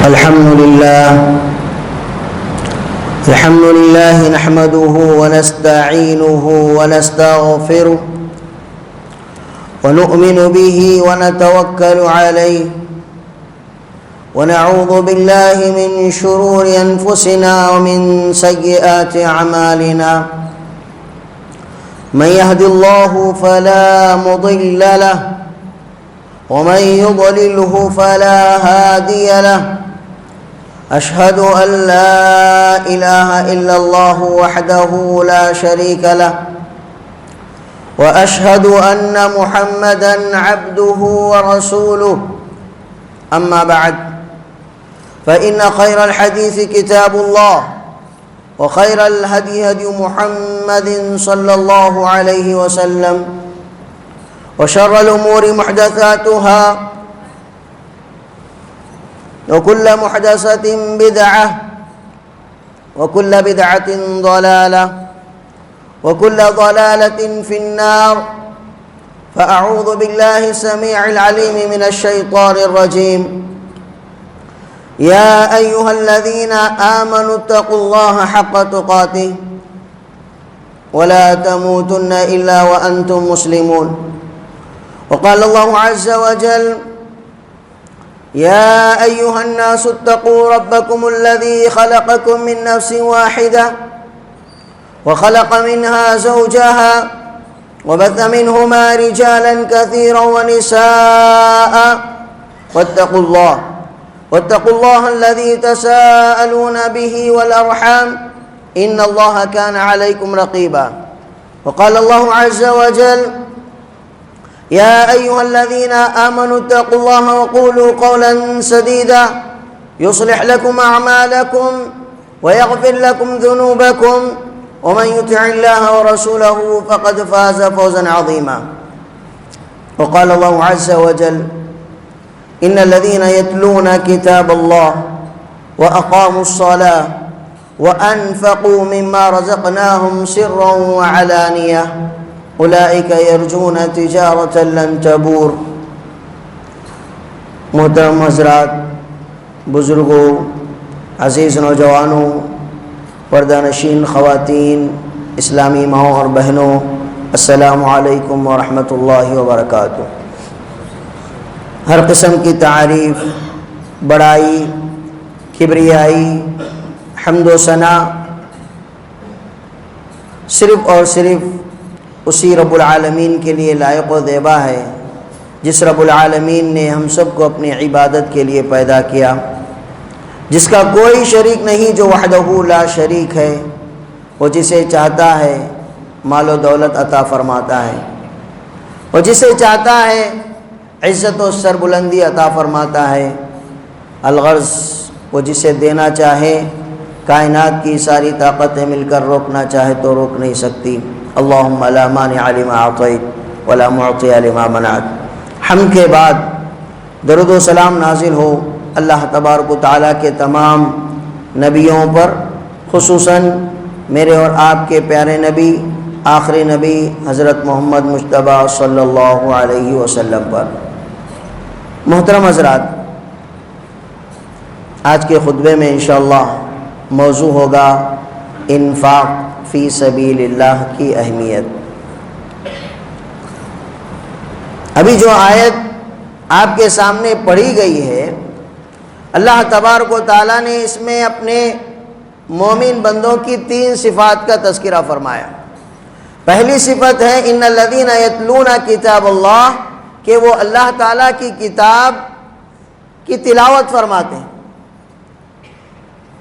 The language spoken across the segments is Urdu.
الحمد لله نحمده ونستعينه ونستغفره ونؤمن به ونتوكل عليه ونعوذ بالله من شرور أنفسنا ومن سيئات أعمالنا من يهد الله فلا مضل له ومن يضلله فلا هادي له أشهد أن لا إله إلا الله وحده لا شريك له وأشهد أن محمدًا عبده ورسوله أما بعد فإن خير الحديث كتاب الله وخير الهدي هدي محمد صلى الله عليه وسلم وشر الأمور محدثاتها وكل محدثة بدعة وكل بدعة ضلالة وكل ضلالة في النار فأعوذ بالله السميع العليم من الشيطان الرجيم يا أيها الذين آمنوا اتقوا الله حق تقاته ولا تموتن إلا وأنتم مسلمون وقال الله عز وجل يا أيها الناس اتقوا ربكم الذي خلقكم من نفس واحدة وخلق منها زوجها وبث منهما رجالا كثيرا ونساء واتقوا الله الذي تساءلون به والأرحام إن الله كان عليكم رقيبا وقال الله عز وجل يا أيها الذين آمنوا اتقوا الله وقولوا قولا سديدا يصلح لكم أعمالكم ويغفر لكم ذنوبكم ومن يطع الله ورسوله فقد فاز فوزا عظيما وقال الله عز وجل إن الذين يتلون كتاب الله وأقاموا الصلاة وأنفقوا مما رزقناهم سرا وعلانية اولئک یرجون تجارۃ لن تبور۔ محترم حضرات، بزرگوں، عزیز نوجوانوں، پردہ نشین خواتین، اسلامی ماؤں اور بہنوں، السلام علیکم ورحمۃ اللہ وبرکاتہ۔ ہر قسم کی تعریف، بڑائی، کبریائی، حمد و ثنا صرف اور صرف اسی رب العالمین کے لیے لائق و زیبا ہے، جس رب العالمین نے ہم سب کو اپنی عبادت کے لیے پیدا کیا، جس کا کوئی شریک نہیں، جو وحدہ لا شریک ہے، وہ جسے چاہتا ہے مال و دولت عطا فرماتا ہے، وہ جسے چاہتا ہے عزت و سربلندی عطا فرماتا ہے، الغرض وہ جسے دینا چاہے کائنات کی ساری طاقتیں مل کر روکنا چاہے تو روک نہیں سکتی۔ اللہم لا مانع لما اعطیت ولا معطی لما منعت۔ حمد کے بعد درود و سلام نازل ہو اللہ تبارک و تعالیٰ کے تمام نبیوں پر، خصوصاً میرے اور آپ کے پیارے نبی، آخری نبی حضرت محمد مجتبیٰ صلی اللہ علیہ وسلم پر۔ محترم حضرات، آج کے خطبے میں انشاءاللہ موضوع ہوگا انفاق فی سبیل اللہ کی اہمیت۔ ابھی جو آیت آپ کے سامنے پڑھی گئی ہے، اللہ تبارک و تعالیٰ نے اس میں اپنے مومن بندوں کی 3 صفات کا تذکرہ فرمایا۔ پہلی صفت ہے ان الذین یتلون کتاب اللہ، کہ وہ اللہ تعالیٰ کی کتاب کی تلاوت فرماتے ہیں،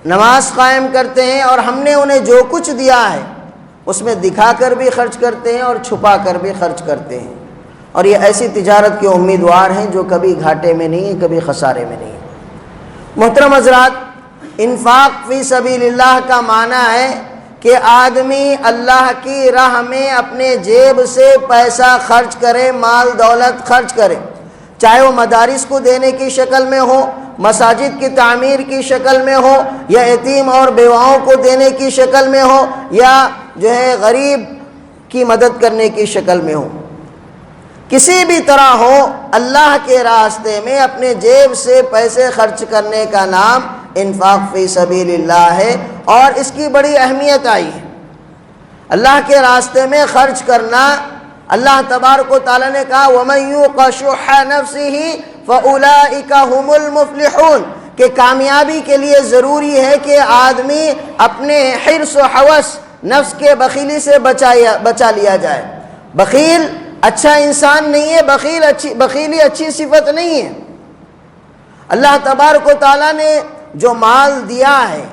نماز قائم کرتے ہیں، اور ہم نے انہیں جو کچھ دیا ہے اس میں دکھا کر بھی خرچ کرتے ہیں اور چھپا کر بھی خرچ کرتے ہیں، اور یہ ایسی تجارت کے امیدوار ہیں جو کبھی گھاٹے میں نہیں ہیں، کبھی خسارے میں نہیں ہیں۔ محترم حضرات، انفاق فی سبیل اللہ کا معنی ہے کہ آدمی اللہ کی راہ میں اپنے جیب سے پیسہ خرچ کرے، مال دولت خرچ کرے، چاہے وہ مدارس کو دینے کی شکل میں ہو، مساجد کی تعمیر کی شکل میں ہو، یا یتیم اور بیواؤں کو دینے کی شکل میں ہو، یا جو ہے غریب کی مدد کرنے کی شکل میں ہو۔ کسی بھی طرح ہو اللہ کے راستے میں اپنے جیب سے پیسے خرچ کرنے کا نام انفاق فی سبیل اللہ ہے، اور اس کی بڑی اہمیت آئی ہے۔ اللہ کے راستے میں خرچ کرنا، اللہ تبارک و تعالیٰ نے کہا وَمَن یُوقَ شُحَّ نَفْسِهِ فَأُولَٰئِکَ هُمُ الْمُفْلِحُونَ، کہ کامیابی کے لیے ضروری ہے کہ آدمی اپنے حرص و حوث نفس کے بخیلی سے بچا لیا جائے۔ بخیل اچھا انسان نہیں ہے، بخیلی اچھی صفت نہیں ہے۔ اللہ تبارک و تعالیٰ نے جو مال دیا ہے،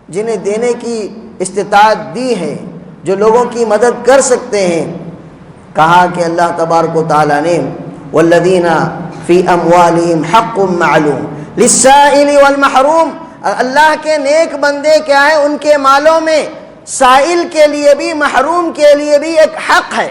جنہیں دینے کی استطاعت دی ہے، جو لوگوں کی مدد کر سکتے ہیں، کہا کہ اللہ تبارک و تعالیٰ نے والذین فی اموالہم حق معلوم للسائل والمحروم، اللہ کے نیک بندے کیا ہیں، ان کے مالوں میں سائل کے لیے بھی محروم کے لیے بھی ایک حق ہے۔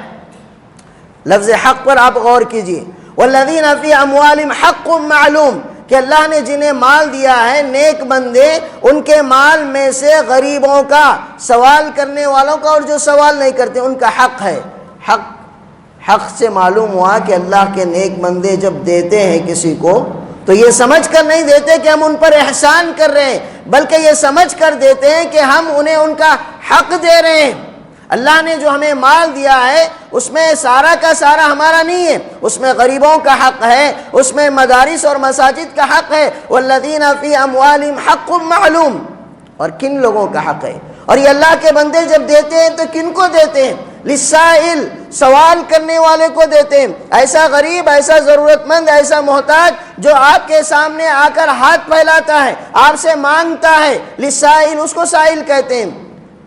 لفظ حق پر آپ غور کیجئے، والذین فی اموالہم حق معلوم، کہ اللہ نے جنہیں مال دیا ہے نیک بندے، ان کے مال میں سے غریبوں کا، سوال کرنے والوں کا اور جو سوال نہیں کرتے ان کا حق ہے۔ حق سے معلوم ہوا کہ اللہ کے نیک بندے جب دیتے ہیں کسی کو تو یہ سمجھ کر نہیں دیتے کہ ہم ان پر احسان کر رہے ہیں، بلکہ یہ سمجھ کر دیتے ہیں کہ ہم انہیں ان کا حق دے رہے ہیں۔ اللہ نے جو ہمیں مال دیا ہے اس میں سارا کا سارا ہمارا نہیں ہے، اس میں غریبوں کا حق ہے، اس میں مدارس اور مساجد کا حق ہے۔ والذین فی اموالہم حق معلوم، اور کن لوگوں کا حق ہے، اور یہ اللہ کے بندے جب دیتے ہیں تو کن کو دیتے ہیں؟ للسائل، سوال کرنے والے کو دیتے ہیں، ایسا غریب، ایسا ضرورت مند، ایسا محتاج جو آپ کے سامنے آ کر ہاتھ پھیلاتا ہے، آپ سے مانگتا ہے، للسائل، اس کو سائل کہتے ہیں۔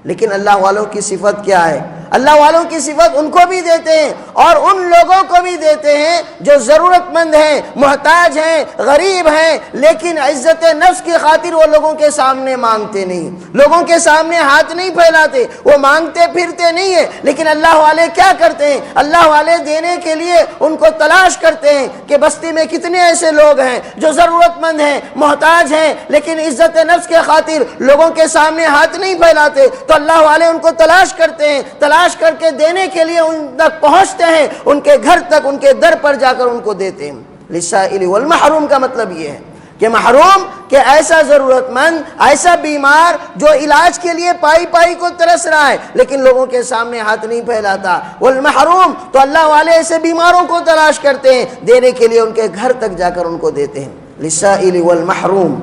لیکن اللہ والوں کی صفت کیا ہے؟ اللہ والوں کی صفت ان کو بھی دیتے ہیں اور ان لوگوں کو بھی دیتے ہیں جو ضرورت مند ہیں، محتاج ہیں، غریب ہیں، لیکن عزت نفس کی خاطر وہ لوگوں کے سامنے مانگتے نہیں، لوگوں کے سامنے ہاتھ نہیں پھیلاتے، وہ مانگتے پھرتے نہیں ہیں۔ لیکن اللہ والے کیا کرتے ہیں؟ اللہ والے دینے کے لیے ان کو تلاش کرتے ہیں کہ بستی میں کتنے ایسے لوگ ہیں جو ضرورت مند ہیں، محتاج ہیں، لیکن عزت نفس کے خاطر لوگوں کے سامنے ہاتھ نہیں پھیلاتے، تو اللہ والے ان کو تلاش کرتے ہیں، تلاش کر کے دینے کے لیے ان تک پہنچتے ہیں، ان کے گھر تک، ان کے در پر جا کر ان کو دیتے ہیں۔ للسائل والمحروم کا مطلب یہ ہے کہ محروم، کہ ایسا ضرورت مند، ایسا بیمار جو علاج کے لیے پائی کو ترس رہا ہے لیکن لوگوں کے سامنے ہاتھ نہیں پھیلاتا۔ والمحروم، تو اللہ والے ایسے بیماروں کو تلاش کرتے ہیں، دینے کے لیے ان کے گھر تک جا کر ان کو دیتے ہیں۔ للسائل والمحروم۔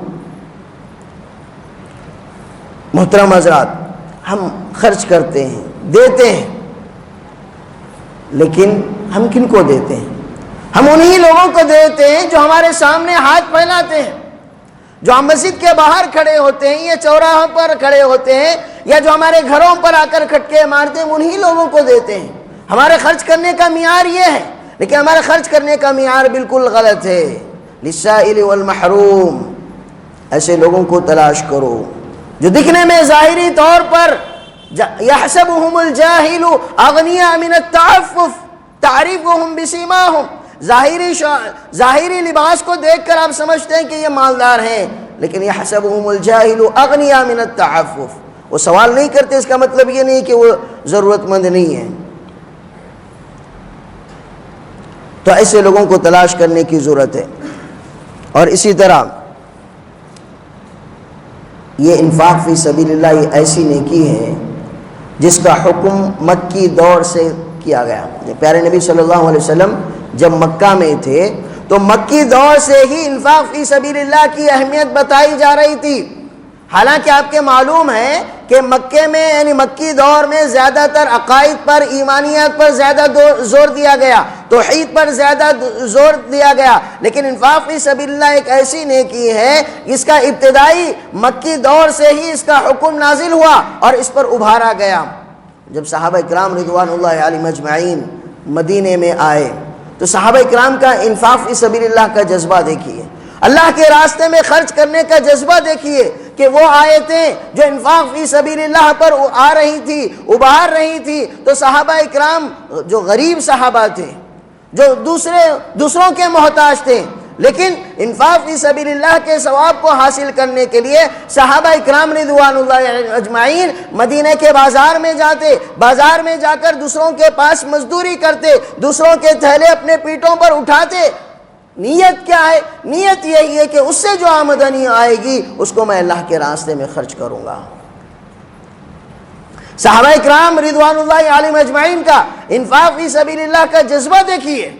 محترم حضرات، ہم خرچ کرتے ہیں، دیتے ہیں، لیکن ہم کن کو دیتے ہیں؟ ہم انہی لوگوں کو دیتے ہیں جو ہمارے سامنے ہاتھ پھیلاتے ہیں، جو ہم مسجد کے باہر کھڑے ہوتے ہیں یا چوراہوں پر کھڑے ہوتے ہیں یا جو ہمارے گھروں پر آ کر کھٹکے مارتے ہیں، انہی لوگوں کو دیتے ہیں۔ ہمارے خرچ کرنے کا معیار یہ ہے، لیکن ہمارے خرچ کرنے کا معیار بالکل غلط ہے۔ للسائل والمحروم، ایسے لوگوں کو تلاش کرو جو دکھنے میں ظاہری طور پر یحسبهم الجاہل اغنیاء من التعفف تعریفهم بسیماہم، ظاہری لباس کو دیکھ کر آپ سمجھتے ہیں کہ یہ مالدار ہیں، لیکن یحسبهم الجاہل اغنیاء من التعفف، وہ سوال نہیں کرتے، اس کا مطلب یہ نہیں کہ وہ ضرورت مند نہیں ہے۔ تو ایسے لوگوں کو تلاش کرنے کی ضرورت ہے۔ اور اسی طرح یہ انفاق فی سبیل اللہ یہ ایسی نیکی ہے جس کا حکم مکی دور سے کیا گیا۔ پیارے نبی صلی اللہ علیہ وسلم جب مکہ میں تھے تو مکی دور سے ہی انفاق فی سبیل اللہ کی اہمیت بتائی جا رہی تھی۔ حالانکہ آپ کے معلوم ہے کہ مکے میں یعنی مکی دور میں زیادہ تر عقائد پر، ایمانیات پر زیادہ زور دیا گیا، توحید پر زیادہ زور دیا گیا، لیکن انفاق فی سبیل اللہ ایک ایسی نیکی ہے جس کا ابتدائی مکی دور سے ہی اس کا حکم نازل ہوا اور اس پر ابھارا گیا۔ جب صحابہ کرام رضوان اللہ علیہم اجمعین مدینے میں آئے تو صحابہ کرام کا انفاق فی سبیل اللہ کا جذبہ دیکھیے، اللہ کے راستے میں خرچ کرنے کا جذبہ دیکھیے کہ وہ آیتیں جو انفاق فی سبیل اللہ پر آ رہی تھی، ابھار رہی تھی، تو صحابہ اکرام جو غریب صحابہ تھے، جو دوسروں کے محتاج تھے، لیکن انفاق فی سبیل اللہ کے ثواب کو حاصل کرنے کے لیے صحابہ اکرام رضوان اللہ اجمعین مدینہ کے بازار میں جاتے، بازار میں جا کر دوسروں کے پاس مزدوری کرتے، دوسروں کے تھیلے اپنے پیٹوں پر اٹھاتے۔ نیت کیا ہے؟ نیت یہی ہے کہ اس سے جو آمدنی آئے گی اس کو میں اللہ کے راستے میں خرچ کروں گا۔ صحابہ اکرام رضوان اللہ علیہم اجمعین کا انفاق فی سبیل اللہ کا جذبہ دیکھیے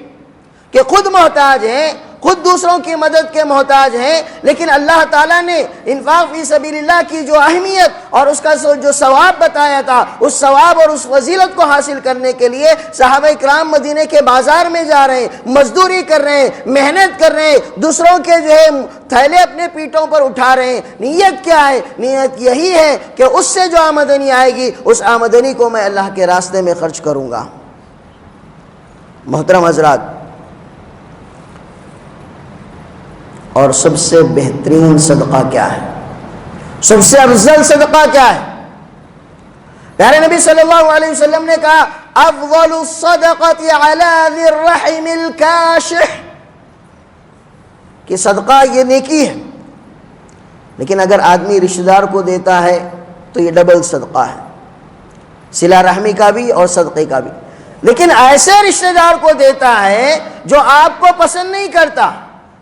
کہ خود محتاج ہیں، خود دوسروں کی مدد کے محتاج ہیں، لیکن اللہ تعالیٰ نے انفاق فی سبیل اللہ کی جو اہمیت اور اس کا جو ثواب بتایا تھا، اس ثواب اور اس فضیلت کو حاصل کرنے کے لیے صحابہ اکرام مدینے کے بازار میں جا رہے ہیں، مزدوری کر رہے ہیں، محنت کر رہے ہیں، دوسروں کے جو ہے تھیلے اپنے پیٹوں پر اٹھا رہے ہیں۔ نیت کیا ہے؟ نیت یہی ہے کہ اس سے جو آمدنی آئے گی اس آمدنی کو میں اللہ کے راستے میں خرچ کروں گا۔ محترم حضرات، اور سب سے بہترین صدقہ کیا ہے؟ سب سے افضل صدقہ کیا ہے؟ پیارے نبی صلی اللہ علیہ وسلم نے کہا افضل الصدقۃ علی ذی الرحم الکاشح، کہ صدقہ یہ نیکی ہے، لیکن اگر آدمی رشتہ دار کو دیتا ہے تو یہ ڈبل صدقہ ہے، صلہ رحمی کا بھی اور صدقے کا بھی۔ لیکن ایسے رشتہ دار کو دیتا ہے جو آپ کو پسند نہیں کرتا،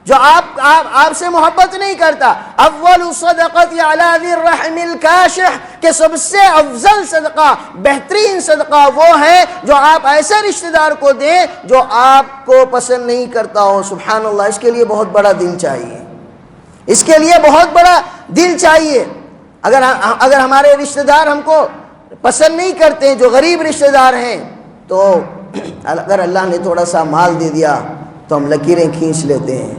جو آپ سے محبت نہیں کرتا۔ اول صدقۃ علی ذی الرحم الکاشح، کہ سب سے افضل صدقہ، بہترین صدقہ وہ ہے جو آپ ایسے رشتہ دار کو دیں جو آپ کو پسند نہیں کرتا ہو۔ سبحان اللہ، اس کے لیے بہت بڑا دل چاہیے، اس کے لیے بہت بڑا دل چاہیے۔ اگر ہمارے رشتہ دار ہم کو پسند نہیں کرتے، جو غریب رشتہ دار ہیں، تو اگر اللہ نے تھوڑا سا مال دے دیا تو ہم لکیریں کھینچ لیتے ہیں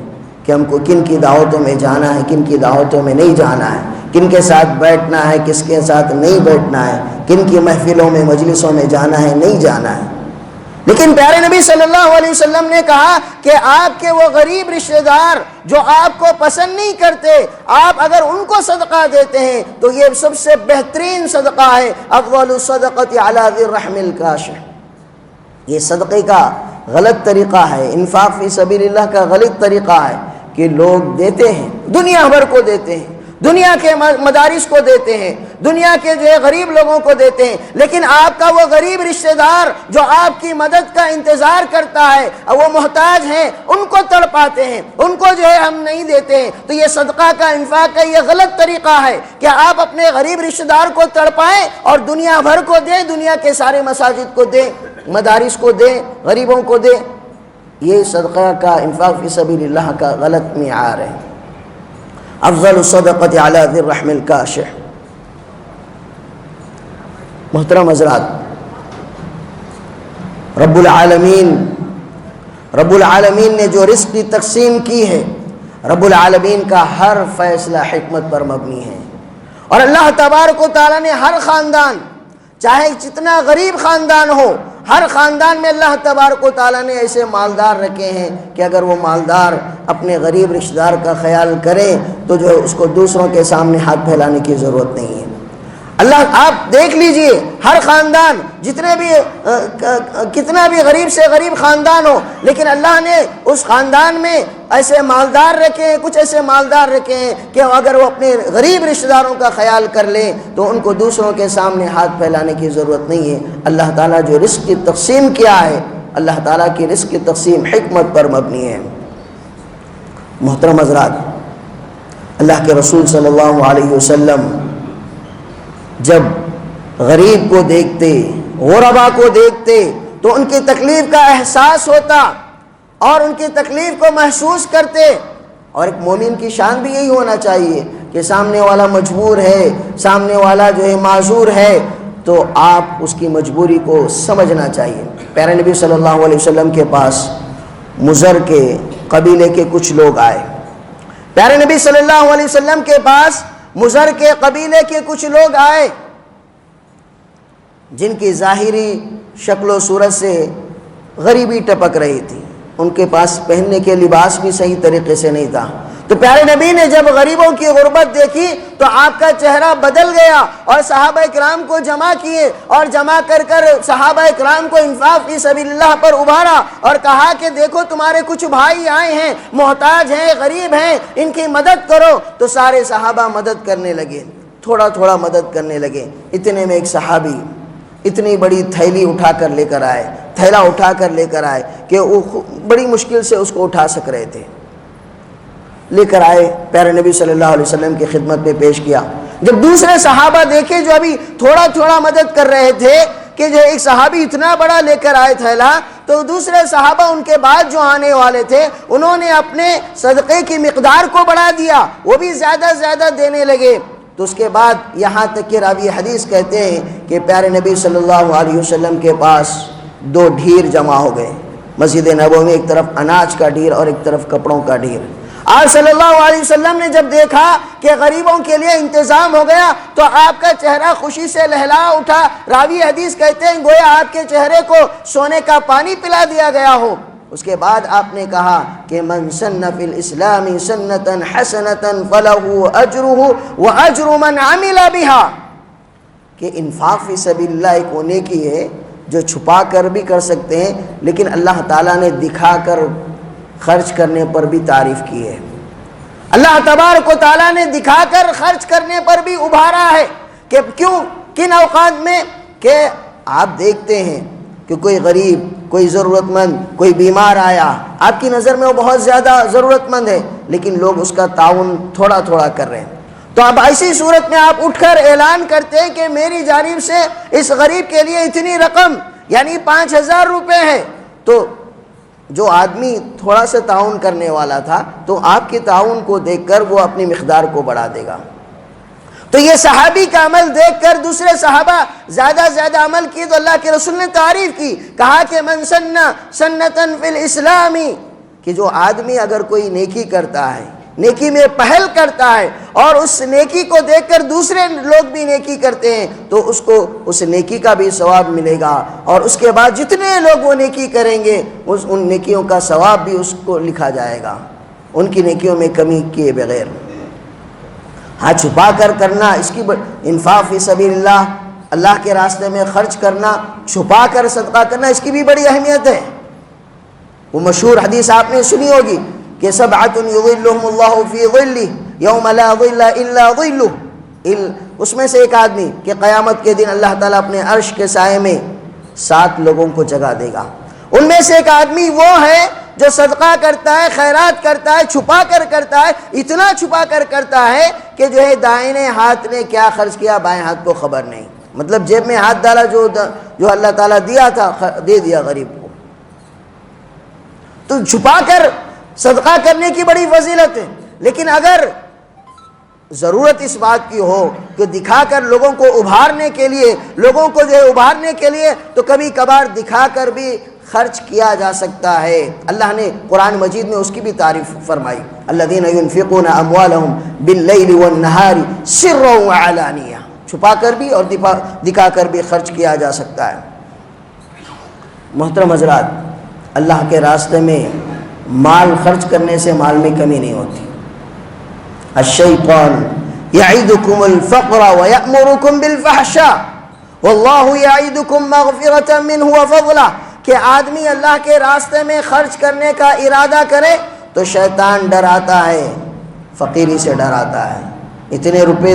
کہ ہم کو کن کی دعوتوں میں جانا ہے، کن کی دعوتوں میں نہیں جانا ہے، کن کے ساتھ بیٹھنا ہے، کس کے ساتھ نہیں بیٹھنا ہے، کن کی محفلوں میں مجلسوں میں جانا ہے، نہیں جانا ہے۔ لیکن پیارے نبی صلی اللہ علیہ وسلم نے کہا کہ آپ کے وہ غریب رشتہ دار جو آپ کو پسند نہیں کرتے، آپ اگر ان کو صدقہ دیتے ہیں تو یہ سب سے بہترین صدقہ ہے۔ افضل الصدقۃ علی ذی الرحم الکاشح، یہ صدقے کا غلط طریقہ ہے، انفاق فی سبیل اللہ کا غلط طریقہ ہے کہ لوگ دیتے ہیں، دنیا بھر کو دیتے ہیں، دنیا کے مدارس کو دیتے ہیں، دنیا کے جو ہے غریب لوگوں کو دیتے ہیں، لیکن آپ کا وہ غریب رشتہ دار جو آپ کی مدد کا انتظار کرتا ہے، وہ محتاج ہیں، ان کو تڑپاتے ہیں، ان کو جو ہے ہم نہیں دیتے ہیں۔ تو یہ صدقہ کا انفاق کا یہ غلط طریقہ ہے کہ آپ اپنے غریب رشتہ دار کو تڑپائیں اور دنیا بھر کو دیں، دنیا کے سارے مساجد کو دیں، مدارس کو دیں، غریبوں کو دیں۔ یہ صدقہ کا انفاق فی سبیل اللہ کا غلط معیار ہے۔ افضل الصدقۃ علی ذی الرحم الکاشح۔ محترم حضرات، رب العالمین نے جو رزق کی تقسیم کی ہے، رب العالمین کا ہر فیصلہ حکمت پر مبنی ہے، اور اللہ تبارک و تعالیٰ نے ہر خاندان، چاہے جتنا غریب خاندان ہو، ہر خاندان میں اللہ تبارک و تعالیٰ نے ایسے مالدار رکھے ہیں کہ اگر وہ مالدار اپنے غریب رشتہ دار کا خیال کریں تو جو ہے اس کو دوسروں کے سامنے ہاتھ پھیلانے کی ضرورت نہیں ہے۔ اللہ، آپ دیکھ لیجئے، ہر خاندان کتنا بھی غریب سے غریب خاندان ہو، لیکن اللہ نے اس خاندان میں ایسے مالدار رکھے ہیں، کچھ ایسے مالدار رکھے ہیں کہ اگر وہ اپنے غریب رشتہ داروں کا خیال کر لیں تو ان کو دوسروں کے سامنے ہاتھ پھیلانے کی ضرورت نہیں ہے۔ اللہ تعالیٰ جو رزق کی تقسیم کیا ہے، اللہ تعالیٰ کی رزق کی تقسیم حکمت پر مبنی ہے۔ محترم حضرات، اللہ کے رسول صلی اللہ علیہ وسلم جب غریب کو دیکھتے، غربا کو دیکھتے تو ان کی تکلیف کا احساس ہوتا اور ان کی تکلیف کو محسوس کرتے۔ اور ایک مومن کی شان بھی یہی ہونا چاہیے کہ سامنے والا مجبور ہے، سامنے والا جو ہے معذور ہے، تو آپ اس کی مجبوری کو سمجھنا چاہیے۔ پیارے نبی صلی اللہ علیہ وسلم کے پاس مزر کے قبیلے کے کچھ لوگ آئے۔ پیارے نبی صلی اللہ علیہ وسلم کے پاس مزر کے قبیلے کے کچھ لوگ آئے جن کی ظاہری شکل و صورت سے غریبی ٹپک رہی تھی، ان کے پاس پہننے کے لباس بھی صحیح طریقے سے نہیں تھا، تو پیارے نبی نے جب غریبوں کی غربت دیکھی تو آپ کا چہرہ بدل گیا اور صحابہ کرام کو جمع کیے اور جمع کر صحابہ کرام کو انفاق فی سبیل اللہ پر ابھارا اور کہا کہ دیکھو تمہارے کچھ بھائی آئے ہیں، محتاج ہیں، غریب ہیں، ان کی مدد کرو۔ تو سارے صحابہ مدد کرنے لگے، تھوڑا تھوڑا مدد کرنے لگے۔ اتنے میں ایک صحابی اتنی بڑی تھیلی اٹھا کر لے کر آئے، تھیلا اٹھا کر لے کر آئے کہ وہ بڑی مشکل سے اس کو اٹھا سک رہے تھے۔ لے کر آئے، پیارے نبی صلی اللہ علیہ وسلم کی خدمت میں پیش کیا۔ جب دوسرے صحابہ دیکھے جو ابھی تھوڑا تھوڑا مدد کر رہے تھے کہ جو ایک صحابی اتنا بڑا لے کر آئے تھیلا، تو دوسرے صحابہ ان کے بعد جو آنے والے تھے انہوں نے اپنے صدقے کی مقدار کو بڑھا دیا، وہ بھی زیادہ زیادہ دینے لگے۔ تو اس کے بعد یہاں تک کہ راوی حدیث کہتے ہیں کہ پیارے نبی صلی اللہ علیہ وسلم کے پاس دو ڈھیر جمع ہو گئے، مسجد نبوی میں ایک طرف اناج کا ڈھیر اور ایک طرف کپڑوں کا ڈھیر۔ آپ صلی اللہ علیہ وسلم نے جب دیکھا کہ غریبوں کے لیے انتظام ہو گیا تو آپ کا چہرہ خوشی سے لہلا اٹھا۔ راوی حدیث کہتے ہیں گویا آپ کے چہرے کو سونے کا پانی پلا دیا گیا ہو۔ اس کے بعد آپ نے کہا کہ من سن فی الاسلام سنتا حسنتا فلہ اجرہ واجر من عمل بها، کہ انفاق فی سبیل اللہ ایک وہ نیکی ہے جو چھپا کر بھی کر سکتے ہیں، لیکن اللہ تعالیٰ نے دکھا کر خرچ کرنے پر بھی تعریف کی ہے۔ اللہ تبارک و تعالیٰ نے دکھا کر خرچ کرنے پر بھی ابھارا ہے کہ کیوں، کن اوقات میں، کہ آپ دیکھتے ہیں کہ کوئی غریب، کوئی ضرورت مند، کوئی بیمار آیا، آپ کی نظر میں وہ بہت زیادہ ضرورت مند ہے لیکن لوگ اس کا تعاون تھوڑا تھوڑا کر رہے ہیں، تو اب ایسی صورت میں آپ اٹھ کر اعلان کرتے ہیں کہ میری جانب سے اس غریب کے لیے اتنی رقم یعنی 5000 روپے ہے، تو جو آدمی تھوڑا سا تعاون کرنے والا تھا تو آپ کے تعاون کو دیکھ کر وہ اپنی مقدار کو بڑھا دے گا۔ تو یہ صحابی کا عمل دیکھ کر دوسرے صحابہ زیادہ زیادہ عمل کیے تو اللہ کے رسول نے تعریف کی، کہا کہ من سن سنتا فی الاسلام، کہ جو آدمی اگر کوئی نیکی کرتا ہے، نیکی میں پہل کرتا ہے اور اس نیکی کو دیکھ کر دوسرے لوگ بھی نیکی کرتے ہیں تو اس کو اس نیکی کا بھی ثواب ملے گا، اور اس کے بعد جتنے لوگ وہ نیکی کریں گے ان نیکیوں کا ثواب بھی اس کو لکھا جائے گا، ان کی نیکیوں میں کمی کیے بغیر۔ ہاں چھپا کر کرنا، اس کی انفاق فی سبیل اللہ، اللہ کے راستے میں خرچ کرنا، چھپا کر صدقہ کرنا، اس کی بھی بڑی اہمیت ہے۔ وہ مشہور حدیث آپ نے سنی ہوگی کہ سبعۃ یظلھم اللہ فی ظلہ یوم لا ظل الا ظلہ، اس میں سے ایک آدمی کہ قیامت کے دن اللہ تعالیٰ اپنے عرش کے سائے میں 7 لوگوں کو جگہ دے گا۔ ان میں سے ایک آدمی وہ ہے جو صدقہ کرتا ہے، خیرات کرتا ہے، چھپا کر کرتا ہے، اتنا چھپا کر کرتا ہے کہ جو ہے دائیں ہاتھ نے کیا خرچ کیا بائیں ہاتھ کو خبر نہیں، مطلب جیب میں ہاتھ ڈالا جو اللہ تعالیٰ دیا تھا دے دیا غریب کو۔ تو چھپا کر صدقہ کرنے کی بڑی فضیلت ہے، لیکن اگر ضرورت اس بات کی ہو کہ دکھا کر لوگوں کو ابھارنے کے لیے، لوگوں کو جو ہے ابھارنے کے لیے، تو کبھی کبھار دکھا کر بھی خرچ کیا جا سکتا ہے۔ اللہ نے قرآن مجید میں اس کی بھی تعریف فرمائی، الذین ينفقون اموالهم باللیل والنہار سرا وعلانیہ، چھپا کر بھی اور دکھا کر بھی خرچ کیا جا سکتا ہے۔ محترم حضرات، اللہ کے راستے میں مال خرچ کرنے سے مال میں کمی نہیں ہوتی۔ الشیطان یعدکم الفقر ویأمرکم بالفحشاء واللہ یعدکم مغفرۃ منہ وفضلہ، کہ آدمی اللہ کے راستے میں خرچ کرنے کا ارادہ کرے تو شیطان ڈراتا ہے، فقیری سے ڈراتا ہے، اتنے روپے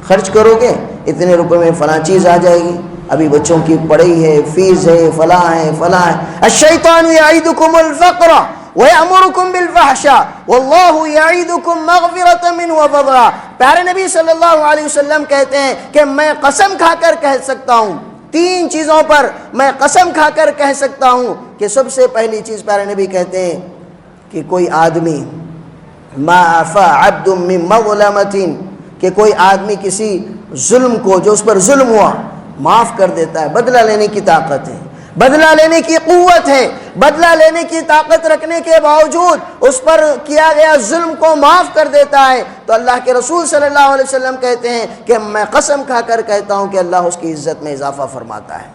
خرچ کرو گے اتنے روپے میں فلاں چیز آ جائے گی، ابھی بچوں کی پڑھائی ہے، فیس ہے، فلاں ہے فلاں ہے۔ الشیطان یعدکم الفقر وَيَأْمُرُكُمْ بِالْفَحْشَاءِ وَاللَّهُ يَعِدُكُمْ مَغْفِرَةً مِّنْهُ وَفَضْلًا۔ پیارے نبی صلی اللہ علیہ وسلم کہتے ہیں کہ میں قسم کھا کر کہہ سکتا ہوں، 3 چیزوں پر میں قسم کھا کر کہہ سکتا ہوں کہ سب سے پہلی چیز پیارے نبی کہتے ہیں کہ کوئی آدمی ما عفا عبد من مظلمۃ، کہ کوئی آدمی کسی ظلم کو جو اس پر ظلم ہوا معاف کر دیتا ہے، بدلہ لینے کی طاقت ہے، بدلہ لینے کی قوت ہے، بدلہ لینے کی طاقت رکھنے کے باوجود اس پر کیا گیا ظلم کو معاف کر دیتا ہے، تو اللہ کے رسول صلی اللہ علیہ وسلم کہتے ہیں کہ میں قسم کھا کر کہتا ہوں کہ اللہ اس کی عزت میں اضافہ فرماتا ہے۔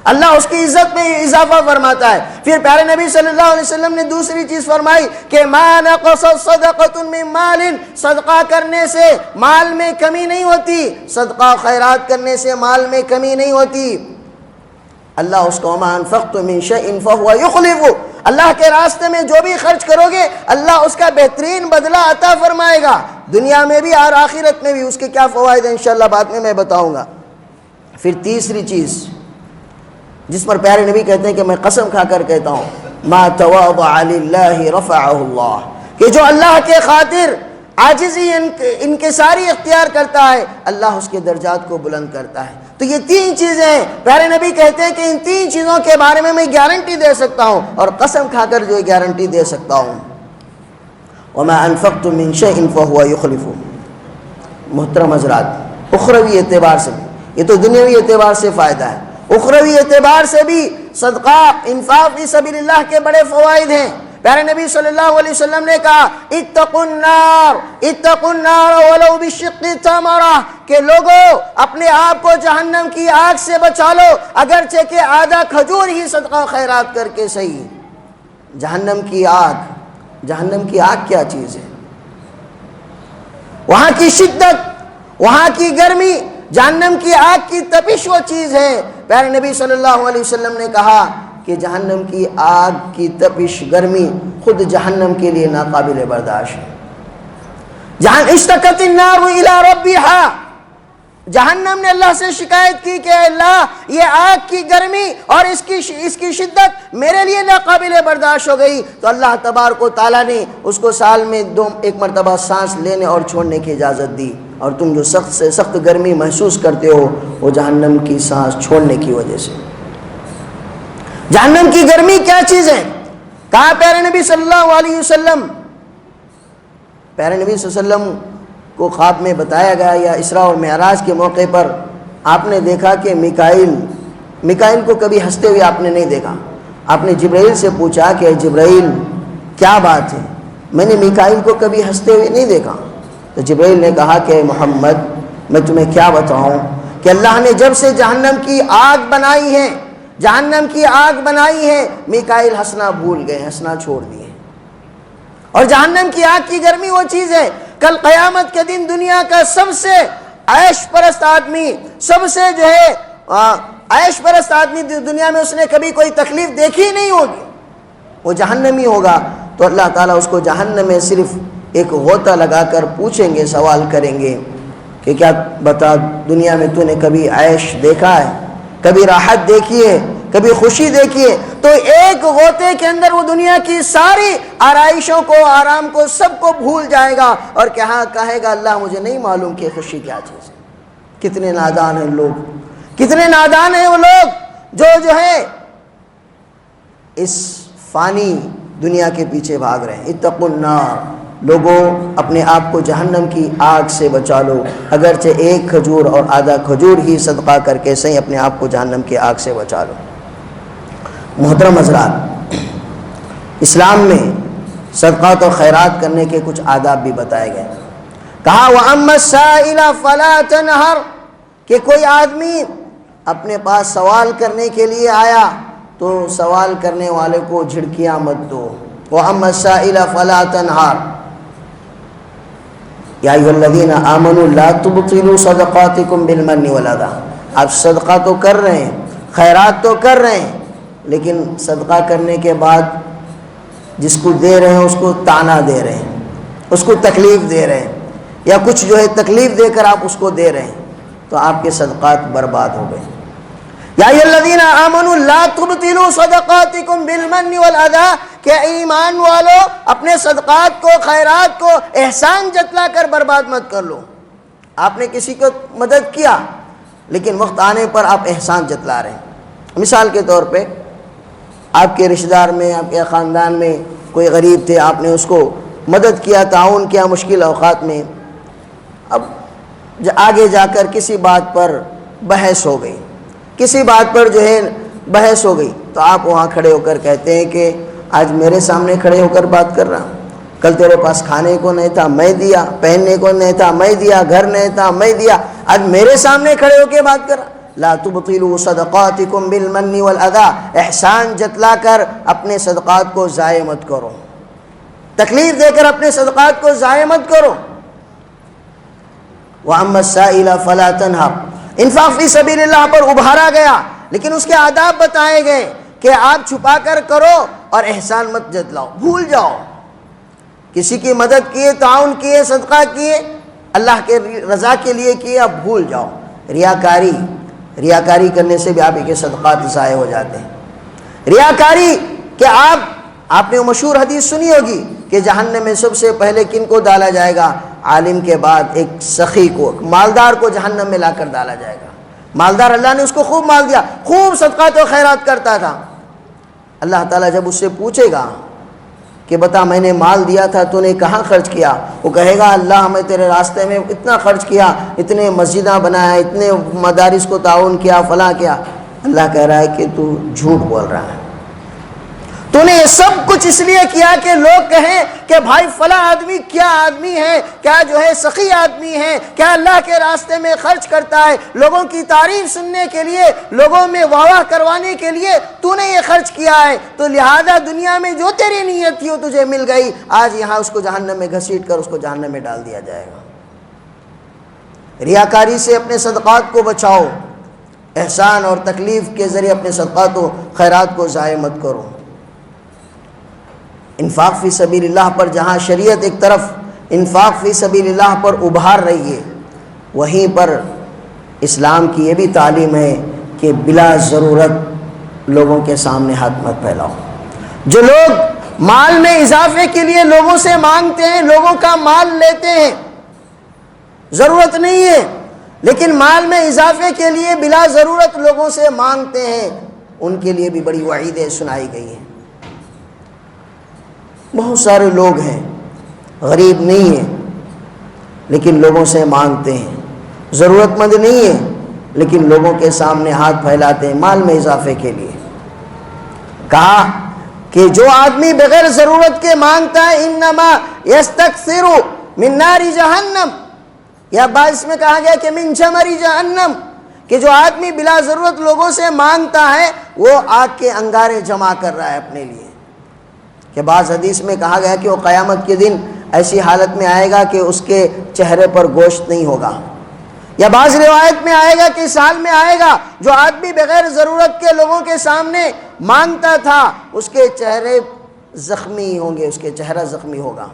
اللہ اس کی عزت میں اضافہ فرماتا ہے۔ پھر پیارے نبی صلی اللہ علیہ وسلم نے دوسری چیز فرمائی کہ ما نقص صدقۃ من مال، صدقہ کرنے سے مال میں کمی نہیں ہوتی، صدقہ خیرات کرنے سے مال میں کمی نہیں ہوتی۔ اللہ اس کو وما انفقتم من شیء فهو یخلفہ، اللہ کے راستے میں جو بھی خرچ کرو گے اللہ اس کا بہترین بدلہ عطا فرمائے گا، دنیا میں بھی اور آخرت میں بھی۔ اس کے کیا فوائد ہیں انشاءاللہ بعد میں بتاؤں گا۔ پھر تیسری چیز جس پر پیارے نبی کہتے ہیں کہ میں قسم کھا کر کہتا ہوں، ما تواضع للہ رفعہ اللہ، کہ جو اللہ کے خاطر عاجزی انکساری اختیار کرتا ہے اللہ اس کے درجات کو بلند کرتا ہے۔ تو یہ تین چیزیں ہیں، پیارے نبی کہتے ہیں کہ ان تین چیزوں کے بارے میں گارنٹی دے سکتا ہوں اور قسم کھا کر جو گارنٹی دے سکتا ہوں۔ وما انفقتم من شیء فهو یخلفہ۔ محترم حضرات، اخروی اعتبار سے، یہ تو دنیاوی اعتبار سے فائدہ ہے، اخروی اعتبار سے بھی صدقہ انفاق فی سبیل اللہ کے بڑے فوائد ہیں۔ پیارے نبی صلی اللہ علیہ وسلم نے کہا اتقوا النار ولو بشق تمرہ، کہ لوگوں اپنے آپ کو جہنم کی آگ سے بچا لو اگرچہ کہ آدھا کھجور ہی صدقہ خیرات کر کے صحیح۔ جہنم کی آگ کیا چیز ہے؟ وہاں کی شدت، وہاں کی گرمی، جہنم کی آگ کی تپش وہ چیز ہے۔ پیارے نبی صلی اللہ علیہ وسلم نے کہا کہ جہنم کی آگ کی تپش، گرمی خود جہنم کے لیے ناقابل برداشت ہے۔ اشتکت النار الی ربہا، جہنم نے اللہ سے شکایت کی کہ اللہ یہ آگ کی گرمی اور اس کی شدت میرے لیے ناقابل برداشت ہو گئی، تو اللہ تبارک و تعالیٰ نے اس کو سال میں ایک مرتبہ سانس لینے اور چھوڑنے کی اجازت دی، اور تم جو سخت سے سخت گرمی محسوس کرتے ہو وہ جہنم کی سانس چھوڑنے کی وجہ سے۔ جہنم کی گرمی کیا چیز ہے؟ کہا پیارے نبی صلی اللہ علیہ وسلم، پیارے نبی صلی اللہ علیہ وسلم کو خواب میں بتایا گیا یا اسراء اور معراج کے موقع پر آپ نے دیکھا کہ میکائیل کو کبھی ہنستے ہوئے آپ نے نہیں دیکھا۔ آپ نے جبرائیل سے پوچھا کہ جبرائیل کیا بات ہے، میں نے میکائیل کو کبھی ہنستے ہوئے نہیں دیکھا۔ تو جبرائیل نے کہا کہ محمد میں تمہیں کیا بتاؤں کہ اللہ نے جب سے جہنم کی آگ بنائی ہے میکائیل ہنسنا بھول گئے، ہنسنا چھوڑ دیے۔ اور جہنم کی آگ کی گرمی وہ چیز ہے، کل قیامت کے دن دنیا کا سب سے عیش پرست آدمی، سب سے جو ہے عیش پرست آدمی دنیا میں اس نے کبھی کوئی تکلیف دیکھی نہیں ہوگی، وہ جہنمی ہوگا۔ تو اللہ تعالیٰ اس کو جہنم میں صرف ایک غوطہ لگا کر پوچھیں گے، سوال کریں گے کہ کیا بتا دنیا میں تو نے کبھی عیش دیکھا ہے، کبھی راحت دیکھی ہے، کبھی خوشی دیکھی ہے؟ تو ایک غوطے کے اندر وہ دنیا کی ساری آرائشوں کو، آرام کو، سب کو بھول جائے گا اور کہے گا اللہ مجھے نہیں معلوم کہ خوشی کیا چیز ہے۔ کتنے نادان ہیں لوگ، کتنے نادان ہیں وہ لوگ جو ہے اس فانی دنیا کے پیچھے بھاگ رہے ہیں۔ اتقوا النار، لوگوں اپنے آپ کو جہنم کی آگ سے بچا لو، اگرچہ ایک کھجور اور آدھا کھجور ہی صدقہ کر کے صحیح اپنے آپ کو جہنم کی آگ سے بچا لو۔ محترم حضرات، اسلام میں صدقات و خیرات کرنے کے کچھ آداب بھی بتائے گئے۔ کہا وَأَمَّا السَّائِلَ فَلَا تَنْهَرْ، کہ کوئی آدمی اپنے پاس سوال کرنے کے لیے آیا تو سوال کرنے والے کو جھڑکیاں مت دو۔ وَأَمَّا السَّائِلَ فَلَا تَنْهَرْ یا ایھا الذین آمنوا لا تبطلوا صدقاتکم بالمن والأذى، آپ صدقہ تو کر رہے ہیں، خیرات تو کر رہے ہیں، لیکن صدقہ کرنے کے بعد جس کو دے رہے ہیں اس کو تانا دے رہے ہیں، اس کو تکلیف دے رہے ہیں، یا کچھ جو ہے تکلیف دے کر آپ اس کو دے رہے ہیں، تو آپ کے صدقات برباد ہو گئے۔ یا ایھا الذین آمنوا لا تبطلوا صدقاتکم بالمن والأذى، کہ ایمان والو اپنے صدقات کو، خیرات کو احسان جتلا کر برباد مت کر لو۔ آپ نے کسی کو مدد کیا لیکن وقت آنے پر آپ احسان جتلا رہے ہیں۔ مثال کے طور پہ آپ کے رشتہ دار میں، آپ کے خاندان میں کوئی غریب تھے، آپ نے اس کو مدد کیا، تعاون کیا مشکل اوقات میں، اب آگے جا کر کسی بات پر بحث ہو گئی، کسی بات پر جو ہے بحث ہو گئی، تو آپ وہاں کھڑے ہو کر کہتے ہیں کہ آج میرے سامنے کھڑے ہو کر بات کر رہا ہوں، کل تیرے پاس کھانے کو نہیں تھا میں دیا، پہننے کو نہیں تھا میں دیا، گھر نہیں تھا میں دیا، آج میرے سامنے کھڑے ہو کے بات کر رہا۔ لا تبطلوا صدقاتکم بالمن والاذی، احسان جتلا کر اپنے صدقات کو ضائع مت کرو، تکلیف دے کر اپنے صدقات کو ضائع مت کرو۔ وَأَمَّا السَّائِلَ فَلَا تَنْهَرْ، انفاق فی سبیل اللہ پر ابھارا گیا، لیکن اس کے آداب بتائے گئے کہ آپ چھپا کر کرو اور احسان مت جتلاؤ، بھول جاؤ۔ کسی کی مدد کیے، تعاون کیے، صدقہ کیے، اللہ کے رضا کے لیے کیے، اب بھول جاؤ۔ ریاکاری کرنے سے بھی آپ کے صدقات ضائع ہو جاتے ہیں۔ ریاکاری کہ آپ نے وہ مشہور حدیث سنی ہوگی کہ جہنم میں سب سے پہلے کن کو ڈالا جائے گا؟ عالم کے بعد ایک سخی کو، مالدار کو جہنم میں لا کر ڈالا جائے گا۔ مالدار، اللہ نے اس کو خوب مال دیا، خوب صدقات و خیرات کرتا تھا۔ اللہ تعالیٰ جب اس سے پوچھے گا کہ بتا میں نے مال دیا تھا تو نے کہاں خرچ کیا، وہ کہے گا اللہ میں تیرے راستے میں اتنا خرچ کیا، اتنے مسجدیں بنایا، اتنے مدارس کو تعاون کیا، فلاں کیا۔ اللہ کہہ رہا ہے کہ تو جھوٹ بول رہا ہے، تو نے یہ سب کچھ اس لیے کیا کہ لوگ کہیں کہ بھائی فلاں آدمی کیا آدمی ہے، کیا جو ہے سخی آدمی ہے، کیا اللہ کے راستے میں خرچ کرتا ہے، لوگوں کی تعریف سننے کے لیے، لوگوں میں واہ واہ کروانے کے لیے تو نے یہ خرچ کیا ہے، تو لہذا دنیا میں جو تیری نیت تھی وہ تجھے مل گئی، آج یہاں اس کو جہنم میں گھسیٹ کر اس کو جہنم میں ڈال دیا جائے گا۔ ریاکاری سے اپنے صدقات کو بچاؤ، احسان اور تکلیف کے ذریعے اپنے صدقات و خیرات کو ضائع مت کرو۔ انفاق فی سبیل اللہ پر جہاں شریعت ایک طرف انفاق فی سبیل اللہ پر ابھار رہی ہے، وہیں پر اسلام کی یہ بھی تعلیم ہے کہ بلا ضرورت لوگوں کے سامنے ہاتھ مت پھیلاؤ۔ جو لوگ مال میں اضافے کے لیے لوگوں سے مانگتے ہیں، لوگوں کا مال لیتے ہیں، ضرورت نہیں ہے لیکن مال میں اضافے کے لیے بلا ضرورت لوگوں سے مانگتے ہیں، ان کے لیے بھی بڑی وعیدیں سنائی گئی ہیں۔ بہت سارے لوگ ہیں غریب نہیں ہیں لیکن لوگوں سے مانگتے ہیں، ضرورت مند نہیں ہیں لیکن لوگوں کے سامنے ہاتھ پھیلاتے ہیں مال میں اضافے کے لیے۔ کہا کہ جو آدمی بغیر ضرورت کے مانگتا ہے انما یستکثر من نار جہنم، یا بعض میں کہا گیا کہ من جمر جہنم، کہ جو آدمی بلا ضرورت لوگوں سے مانگتا ہے وہ آگ کے انگارے جمع کر رہا ہے اپنے لیے۔ کہ بعض حدیث میں کہا گیا کہ وہ قیامت کے دن ایسی حالت میں آئے گا کہ اس کے چہرے پر گوشت نہیں ہوگا، یا بعض روایت میں آئے گا کہ اس حال میں آئے گا جو آدمی بغیر ضرورت کے لوگوں کے سامنے مانگتا تھا اس کے چہرے زخمی ہوں گے، اس کے چہرہ زخمی ہوگا۔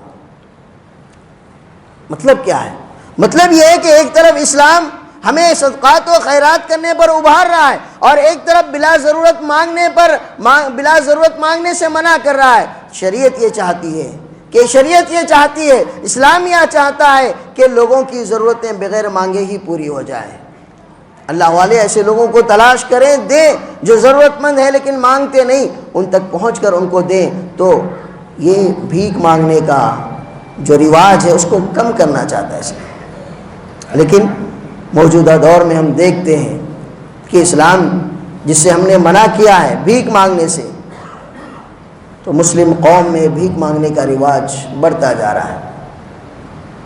مطلب کیا ہے؟ مطلب یہ ہے کہ ایک طرف اسلام ہمیں صدقات و خیرات کرنے پر ابھار رہا ہے اور ایک طرف بلا ضرورت مانگنے سے منع کر رہا ہے۔ شریعت یہ چاہتی ہے اسلام یہ چاہتا ہے کہ لوگوں کی ضرورتیں بغیر مانگے ہی پوری ہو جائیں۔ اللہ والے ایسے لوگوں کو تلاش کریں، دیں، جو ضرورت مند ہے لیکن مانگتے نہیں، ان تک پہنچ کر ان کو دیں۔ تو یہ بھیک مانگنے کا جو رواج ہے اس کو کم کرنا چاہتا ہے اسلام۔ لیکن موجودہ دور میں ہم دیکھتے ہیں کہ اسلام جس سے ہم نے منع کیا ہے بھیک مانگنے سے، تو مسلم قوم میں بھیک مانگنے کا رواج بڑھتا جا رہا ہے۔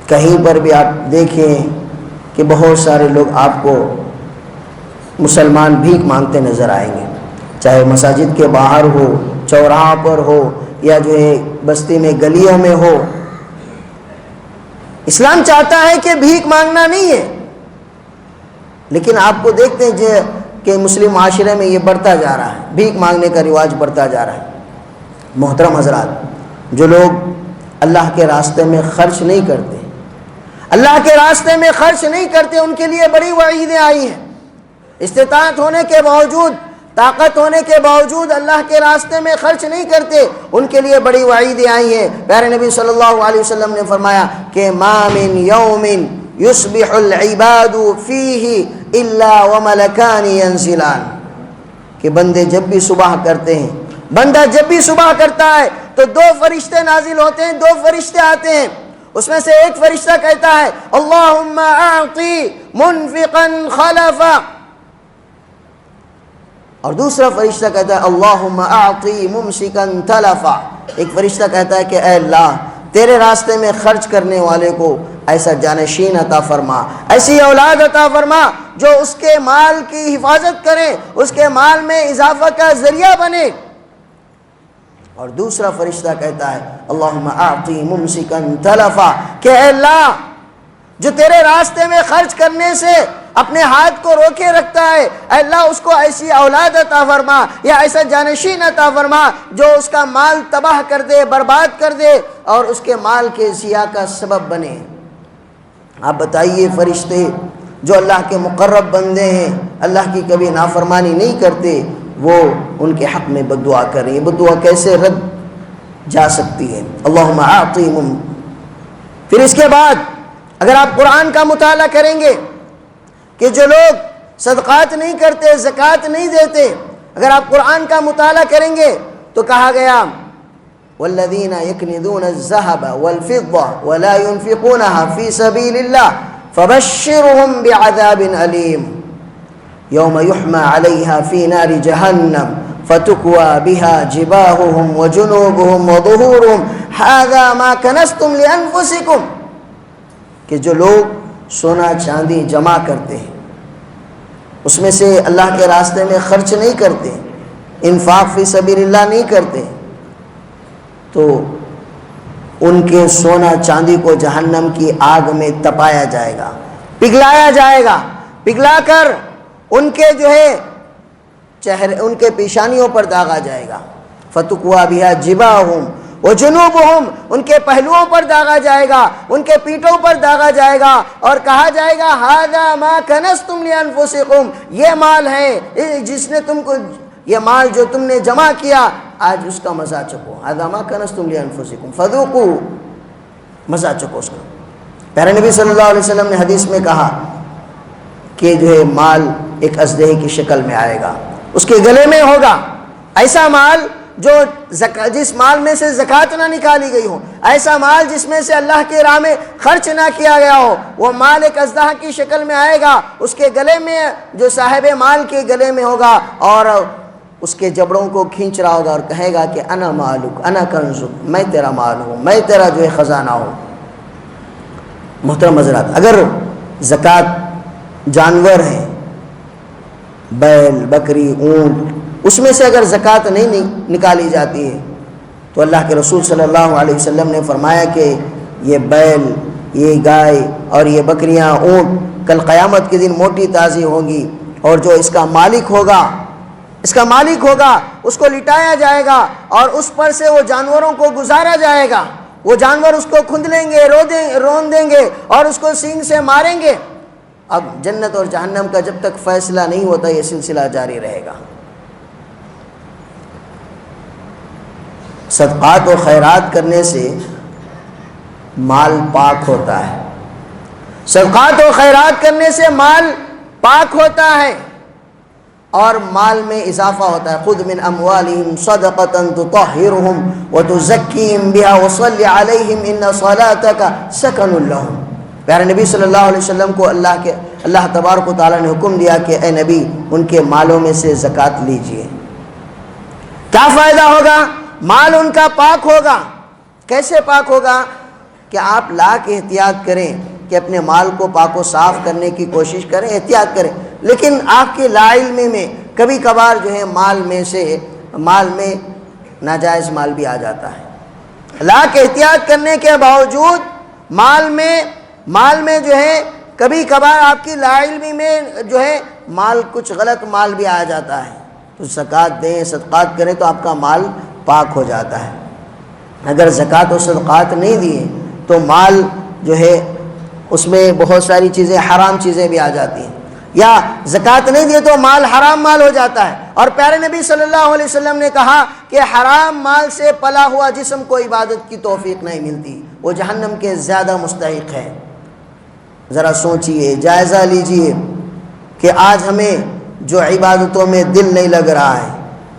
کہیں پر بھی آپ دیکھیں کہ بہت سارے لوگ آپ کو مسلمان بھیک مانگتے نظر آئیں گے، چاہے مساجد کے باہر ہو، چوراہا پر ہو، یا جو ہے بستی میں گلیوں میں ہو۔ اسلام چاہتا ہے کہ بھیک مانگنا نہیں ہے، لیکن آپ کو دیکھتے ہیں کہ مسلم معاشرے میں یہ بڑھتا جا رہا ہے، بھیک مانگنے کا رواج بڑھتا جا رہا ہے۔ محترم حضرات، جو لوگ اللہ کے راستے میں خرچ نہیں کرتے، ان کے لیے بڑی وعیدیں آئی ہیں۔ استطاعت ہونے کے باوجود، طاقت ہونے کے باوجود اللہ کے راستے میں خرچ نہیں کرتے، ان کے لیے بڑی وعیدیں آئی ہیں۔ پیارے نبی صلی اللہ علیہ وسلم نے فرمایا کہ ما من یوم یصبح العباد فیہ الا وملکان ینزلان، کہ بندے جب بھی صبح کرتے ہیں، بندہ جب بھی صبح کرتا ہے تو دو فرشتے نازل ہوتے ہیں، دو فرشتے آتے ہیں۔ اس میں سے ایک فرشتہ کہتا ہے اللہم اعطی منفقا خلفا، اور دوسرا فرشتہ کہتا ہے اللہم اعطی ممسکا تلفا۔ ایک فرشتہ کہتا ہے کہ اے اللہ تیرے راستے میں خرچ کرنے والے کو ایسا جانشین عطا فرما، ایسی اولاد عطا فرما جو اس کے مال کی حفاظت کرے، اس کے مال میں اضافہ کا ذریعہ بنے۔ اور دوسرا فرشتہ کہتا ہے اللہم اعطی ممسکا تلفا، کہ اے اللہ جو تیرے راستے میں خرچ کرنے سے اپنے ہاتھ کو روکے رکھتا ہے، اے اللہ اس کو ایسی اولاد عطا فرما یا ایسا جانشین عطا فرما جو اس کا مال تباہ کر دے، برباد کر دے اور اس کے مال کے ضیاع کا سبب بنے۔ آپ بتائیے فرشتے جو اللہ کے مقرب بندے ہیں، اللہ کی کبھی نافرمانی نہیں کرتے، وہ ان کے حق میں بد دعا کر رہی ہے، بد دعا کیسے رد جا سکتی ہے؟ اللہم اعطی پھر اس کے بعد اگر آپ قرآن کا مطالعہ کریں گے کہ جو لوگ صدقات نہیں کرتے، زکوٰۃ نہیں دیتے، اگر آپ قرآن کا مطالعہ کریں گے تو کہا گیا والذین یکنزون الذہب والفضہ ولا ينفقونها فی سبیل اللہ فبشرهم بعذاب علیم یوم یحمى علیہا فی نار جہنم فتکوى بها جباہهم وجنوبهم وظہورهم ھذا ما کنزتم لانفسکم، کہ جو لوگ سونا چاندی جمع کرتے ہیں، اس میں سے اللہ کے راستے میں خرچ نہیں کرتے، انفاق فی سبیل اللہ نہیں کرتے، تو ان کے سونا چاندی کو جہنم کی آگ میں تپایا جائے گا، پگھلایا جائے گا، پگھلا کر ان کے جو ہے چہرے، ان کے پیشانیوں پر داغا جائے گا، فتکوا بہا جباہم وجنوبہم، ان کے پہلوؤں پر داغا جائے گا، ان کے پیٹھوں پر داغا جائے گا، اور کہا جائے گا ھذا ما کنزتم لانفسکم، یہ مال ہے جس نے تم کو، یہ مال جو تم نے جمع کیا آج اس کا مزہ چکو، ھذا ما کنزتم لانفسکم فذوقوا، مزہ چکو اس کا۔ پیارے نبی صلی اللہ علیہ وسلم نے حدیث میں کہا کہ جو ہے مال ایک اژدہے کی شکل میں آئے گا، اس کے گلے میں ہوگا ایسا مال جو جس مال میں سے زکوٰۃ نہ نکالی گئی ہو، ایسا مال جس میں سے اللہ کے راہ میں خرچ نہ کیا گیا ہو، وہ مال ایک اژدہا کی شکل میں آئے گا، اس کے گلے میں جو صاحب مال کے گلے میں ہوگا، اور اس کے جبڑوں کو کھینچ رہا ہوگا اور کہے گا کہ انا مالک انا کنزک، میں تیرا مال ہوں، میں تیرا جو ہے خزانہ ہوں۔ محترم حضرات، اگر زکوٰۃ جانور ہیں، بیل، بکری، اونٹ، اس میں سے اگر زکوٰۃ نہیں نکالی جاتی ہے تو اللہ کے رسول صلی اللہ علیہ وسلم نے فرمایا کہ یہ بیل، یہ گائے اور یہ بکریاں، اونٹ کل قیامت کے دن موٹی تازی ہوں گی، اور جو اس کا مالک ہوگا اس کو لٹایا جائے گا اور اس پر سے وہ جانوروں کو گزارا جائے گا، وہ جانور اس کو کھند لیں گے، رون دیں گے اور اس کو سینگ سے ماریں گے۔ اب جنت اور جہنم کا جب تک فیصلہ نہیں ہوتا یہ سلسلہ جاری رہے گا۔ صدقات و خیرات کرنے سے مال پاک ہوتا ہے، صدقات و خیرات کرنے سے مال پاک ہوتا ہے اور مال میں اضافہ ہوتا ہے۔ خذ من اموالہم صدقۃ تطہرہم وتزکیہم بہا وصلی علیہم ان صلاتک سکن لہم۔ پیارے نبی صلی اللہ علیہ وسلم کو اللہ تبارک و تعالیٰ نے حکم دیا کہ اے نبی ان کے مالوں میں سے زکوٰۃ لیجئے۔ کیا فائدہ ہوگا؟ مال ان کا پاک ہوگا۔ کیسے پاک ہوگا؟ کہ آپ لا کے احتیاط کریں کہ اپنے مال کو پاک و صاف کرنے کی کوشش کریں، احتیاط کریں، لیکن آپ کی لا علمی میں کبھی کبھار جو ہے مال میں ناجائز مال بھی آ جاتا ہے۔ لا کے احتیاط کرنے کے باوجود مال میں جو ہے کبھی کبھار آپ کی لا علمی میں جو ہے کچھ غلط مال بھی آ جاتا ہے، تو زکوٰۃ دیں، صدقات کریں تو آپ کا مال پاک ہو جاتا ہے۔ اگر زکوٰۃ و صدقات نہیں دیے تو مال جو ہے اس میں بہت ساری چیزیں، حرام چیزیں بھی آ جاتی ہیں، یا زکوٰۃ نہیں دیے تو مال حرام مال ہو جاتا ہے۔ اور پیارے نبی صلی اللہ علیہ وسلم نے کہا کہ حرام مال سے پلا ہوا جسم کو عبادت کی توفیق نہیں ملتی، وہ جہنم کے زیادہ مستحق ہے۔ ذرا سوچئے، جائزہ لیجئے کہ آج ہمیں جو عبادتوں میں دل نہیں لگ رہا ہے،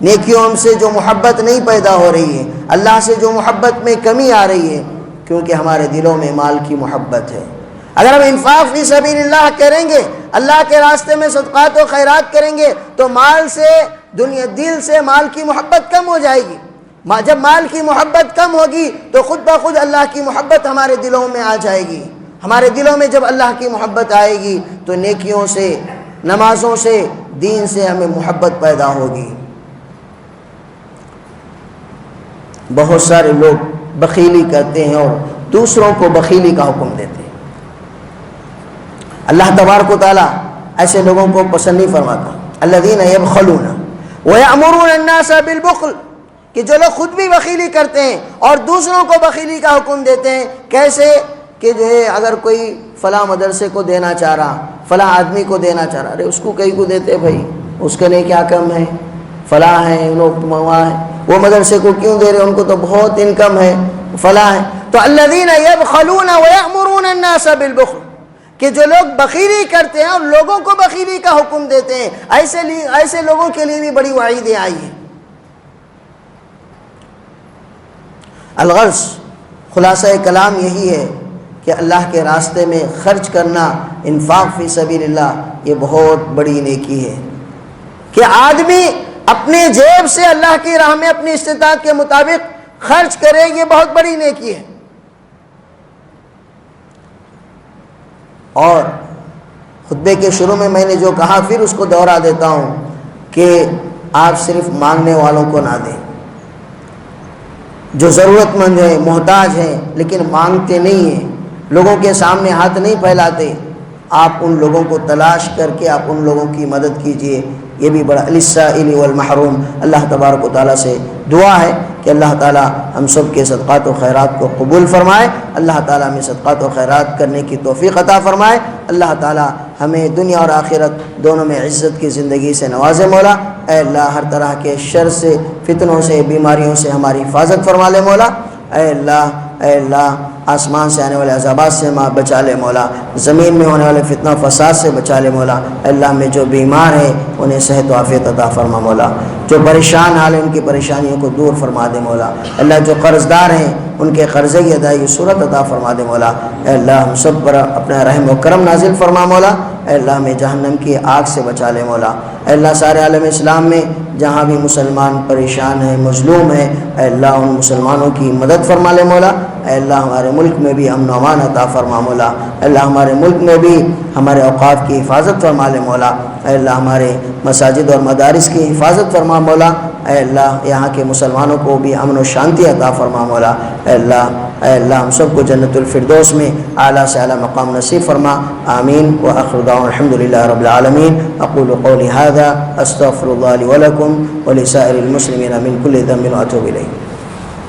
نیکیوں سے جو محبت نہیں پیدا ہو رہی ہے، اللہ سے جو محبت میں کمی آ رہی ہے، کیونکہ ہمارے دلوں میں مال کی محبت ہے۔ اگر ہم انفاق فی سبیل اللہ کریں گے، اللہ کے راستے میں صدقات و خیرات کریں گے، تو دل سے مال کی محبت کم ہو جائے گی، جب مال کی محبت کم ہوگی تو خود بخود اللہ کی محبت ہمارے دلوں میں آ جائے گی. ہمارے دلوں میں جب اللہ کی محبت آئے گی تو نیکیوں سے، نمازوں سے، دین سے ہمیں محبت پیدا ہوگی. بہت سارے لوگ بخیلی کرتے ہیں اور دوسروں کو بخیلی کا حکم دیتے ہیں. اللہ تبارک و تعالیٰ ایسے لوگوں کو پسند نہیں فرماتا. الذین یبخلون ویأمرون الناس بالبخل، کہ جو لوگ خود بھی بخیلی کرتے ہیں اور دوسروں کو بخیلی کا حکم دیتے ہیں. کیسے کہ جو ہے اگر کوئی فلاں مدرسے کو دینا چاہ رہا، فلاں آدمی کو دینا چاہ رہا، ارے اس کو کہیں کو دیتے بھائی، اس کے لیے کیا کم ہے، فلاں ہیں لوگ وہاں ہیں، وہ مدرسے کو کیوں دے رہے، ان کو تو بہت انکم ہے، فلاں ہے. تو الذین یبخلون ویأمرون الناس بالبخل، کہ جو لوگ بخیلی کرتے ہیں اور لوگوں کو بخیلی کا حکم دیتے ہیں، ایسے لوگوں کے لیے بھی بڑی وعیدیں آئی ہیں. الغرض، خلاصہ کلام یہی ہے کہ اللہ کے راستے میں خرچ کرنا، انفاق فی سبیل اللہ، یہ بہت بڑی نیکی ہے. کہ آدمی اپنے جیب سے اللہ کی راہ میں اپنی استطاعت کے مطابق خرچ کرے، یہ بہت بڑی نیکی ہے. اور خطبے کے شروع میں نے جو کہا پھر اس کو دوہرا دیتا ہوں کہ آپ صرف مانگنے والوں کو نہ دیں. جو ضرورت مند ہیں، محتاج ہیں لیکن مانگتے نہیں ہیں، لوگوں کے سامنے ہاتھ نہیں پھیلاتے، آپ ان لوگوں کو تلاش کر کے آپ ان لوگوں کی مدد کیجئے. یہ بھی بڑا للسائل والمحروم. اللہ تبارک و تعالیٰ سے دعا ہے کہ اللہ تعالیٰ ہم سب کے صدقات و خیرات کو قبول فرمائے. اللہ تعالیٰ ہمیں صدقات و خیرات کرنے کی توفیق عطا فرمائے. اللہ تعالیٰ ہمیں دنیا اور آخرت دونوں میں عزت کی زندگی سے نوازے. مولا اے اللہ، ہر طرح کے شر سے، فتنوں سے، بیماریوں سے ہماری حفاظت فرما لے. مولا اے اللہ آسمان سے آنے والے عذابات سے ہمیں بچا لے. مولا زمین میں ہونے والے فتنہ فساد سے بچا لے. مولا اے اللہ، میں جو بیمار ہیں انہیں صحت و عافیت عطا فرما. مولا جو پریشان حال ہیں ان کی پریشانیوں کو دور فرما دے. مولا اللہ جو قرض دار ہیں ان کے قرضے کی ادائیگی صورت عطا فرما دے. مولا اے اللہ ہم سب پر اپنا رحم و کرم نازل فرما. مولا اے اللہ ہمیں جہنم کی آگ سے بچا لے. مولا اے اللہ سارے عالم اسلام میں جہاں بھی مسلمان پریشان ہیں، مظلوم ہیں، اے اللہ ان مسلمانوں کی مدد فرما لے. مولا اے اللہ ہمارے ملک میں بھی امن و امان عطا فرما. مولا اے اللہ ہمارے ملک میں بھی ہمارے اوقات کی حفاظت فرما لے. مولا اے اللہ ہمارے مساجد اور مدارس کی حفاظت فرما. مولا اے اللہ یہاں کے مسلمانوں کو بھی امن و شانتی عطا فرما. مولا اے اللہ ہم سب کو جنت الفردوس میں اعلیٰ سے اعلیٰ مقام نصیب فرما. آمین. وآخر دعوانا الحمد للہ رب العالمین. اقول قولی هذا استغفر اللہ لی ولکم ولسائر المسلمین من کل ذنب واتوب الیہ.